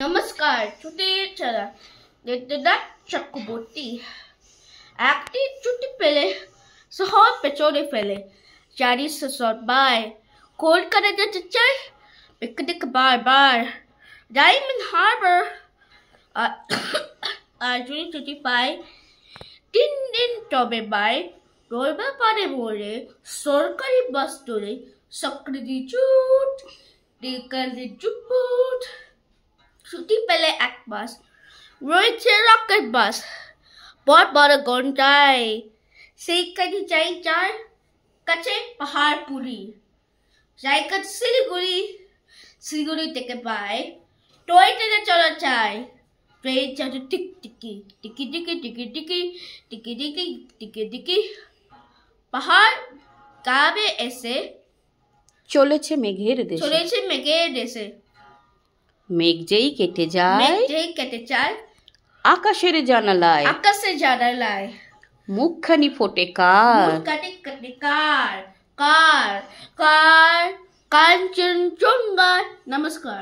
নমস্কার, ছুটির ছাড়া দেবদাস চক্রবর্তী একটি ছুটি পেলে শহর পেছনে ফেলে চারি সবাই কলকাতা যেতে চাই পিকনিক বারবার ডায়মন্ড হারবার আর যদি ছুটি পাই 3 দিন তবে বাই রবিবার পারে মোড়ে সরকারি বাস ধরে সক্রিয় চুট ডিকালি চুপুট ছুটি পেলে এক মাস রয়েছে রকেট বাস বড় বড় ঘন্টায় সেইখানে যাই যার কাছে পাহাড়পুরি জায়গা শিলিগুড়ি থেকে পাই টয় ট্রেনে চলা চাই ট্রেন চলে টিক টিকি টিকি টিকি টিকি টিকি টিকি টিকি টিকি টিকি পাহাড় গাবে এসে চলেছে মেঘের দেশে মেঘ যেই কেটে যায় আকাশের জানালায় মুখখানি ফোটে কার কাঞ্চনজঙ্ঘা। নমস্কার।